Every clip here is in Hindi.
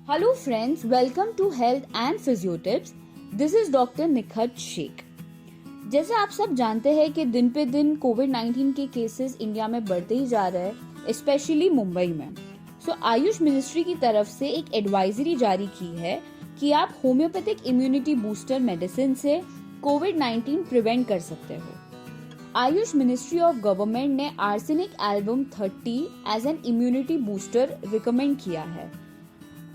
Hello friends, welcome to Health and Physio Tips. This is doctor Nikhat Shaikh. जैसे आप सब जानते हैं कि दिन पे दिन कोविड-19 के केसेस इंडिया में बढ़ते ही जा रहे हैं, स्पेशली मुंबई में. आयुष मिनिस्ट्री की तरफ से एक एडवाइजरी जारी की है कि आप होम्योपैथिक इम्यूनिटी बूस्टर मेडिसिन से कोविड-19 प्रिवेंट कर सकते हो. आयुष मिनिस्ट्री ऑफ गवर्नमेंट ने arsenic album 30 as an immunity booster recommend किया है.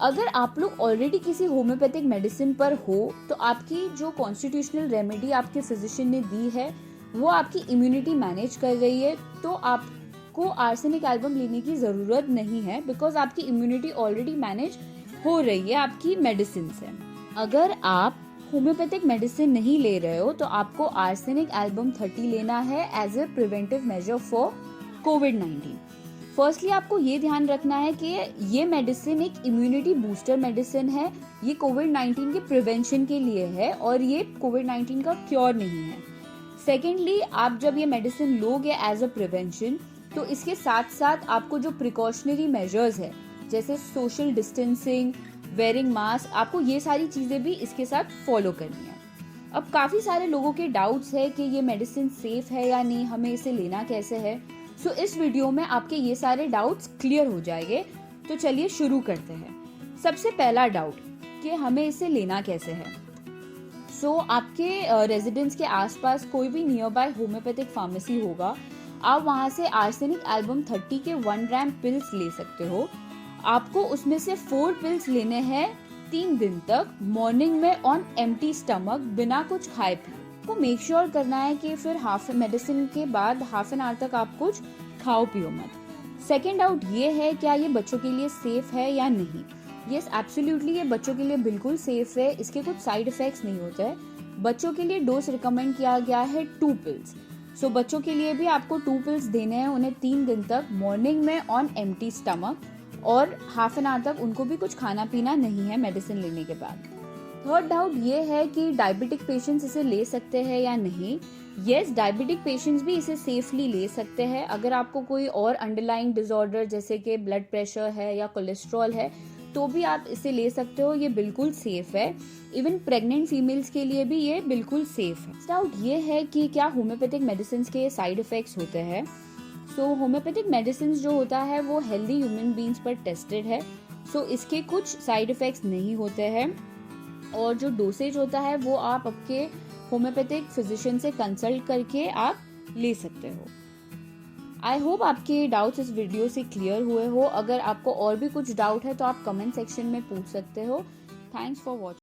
अगर आप लोग ऑलरेडी किसी होम्योपैथिक मेडिसिन पर हो तो आपकी जो कॉन्स्टिट्यूशनल रेमेडी आपके फिजिशियन ने दी है वो आपकी इम्यूनिटी मैनेज कर रही है, तो आपको आर्सेनिक एल्बम लेने की ज़रूरत नहीं है, बिकॉज आपकी इम्यूनिटी ऑलरेडी मैनेज हो रही है आपकी मेडिसिन से. अगर आप होम्योपैथिक मेडिसिन नहीं ले रहे हो तो आपको आर्सेनिक एल्बम 30 लेना है as a preventive measure for कोविड-19. फर्स्टली आपको ये ध्यान रखना है कि ये मेडिसिन एक इम्यूनिटी बूस्टर मेडिसिन है. ये कोविड-19 के प्रिवेंशन के लिए है और ये कोविड-19 का क्योर नहीं है. सेकेंडली, आप जब ये मेडिसिन लोगे एज अ प्रिवेंशन तो इसके साथ साथ आपको जो प्रिकॉशनरी मेजर्स है जैसे सोशल डिस्टेंसिंग, वेयरिंग मास्क, आपको ये सारी चीज़ें भी इसके साथ फॉलो करनी है. अब काफ़ी सारे लोगों के डाउट्स है कि ये मेडिसिन सेफ है या नहीं, हमें इसे लेना कैसे है. इस वीडियो में आपके ये सारे डाउट्स क्लियर हो जाएंगे. तो चलिए शुरू करते हैं. सबसे पहला डाउट कि हमें इसे लेना कैसे है. आपके रेजिडेंस के आसपास कोई भी नियर बाय होम्योपैथिक फार्मेसी होगा, आप वहां से आर्सेनिक एल्बम 30 के 1 ग्राम पिल्स ले सकते हो. आपको उसमें से 4 पिल्स लेने हैं 3 दिन तक, मॉर्निंग में ऑन एम्प्टी स्टमक, बिना कुछ खाए पिए. को मेक श्योर करना है कि फिर मेडिसिन के बाद हाफ एन आवर तक आप कुछ खाओ पियो मत. सेकेंड डाउट ये है, क्या ये बच्चों के लिए सेफ है या नहीं. यस, एब्सोल्युटली ये बच्चों के लिए बिल्कुल सेफ है. इसके कुछ साइड इफेक्ट्स नहीं होते हैं. बच्चों के लिए डोज रिकमेंड किया गया है 2 पिल्स. बच्चों के लिए भी आपको 2 पिल्स देने हैं, उन्हें 3 दिन तक, मॉर्निंग में ऑन एम्प्टी स्टमक, और हाफ एन आवर तक उनको भी कुछ खाना पीना नहीं है मेडिसिन लेने के बाद. थर्ड डाउट ये है कि डायबिटिक पेशेंट्स इसे ले सकते हैं या नहीं. यस, डायबिटिक पेशेंट्स भी इसे सेफली ले सकते हैं. अगर आपको कोई और अंडरलाइंग डिसऑर्डर जैसे कि ब्लड प्रेशर है या कोलेस्ट्रॉल है तो भी आप इसे ले सकते हो. ये बिल्कुल सेफ है. इवन प्रेग्नेंट फीमेल्स के लिए भी ये बिल्कुल सेफ है. डाउट ये है कि क्या होम्योपैथिक मेडिसिन के साइड इफेक्ट्स होते हैं. होम्योपैथिक मेडिसिन जो होता है वो हेल्दी ह्यूमन बींग्स पर टेस्टेड है. इसके कुछ साइड इफेक्ट्स नहीं होते हैं और जो डोसेज होता है वो आप आपके होम्योपैथिक फिजिशियन से कंसल्ट करके आप ले सकते हो. आई होप आपके डाउट्स इस वीडियो से क्लियर हुए हो. अगर आपको और भी कुछ डाउट है तो आप कमेंट सेक्शन में पूछ सकते हो. Thanks for watching.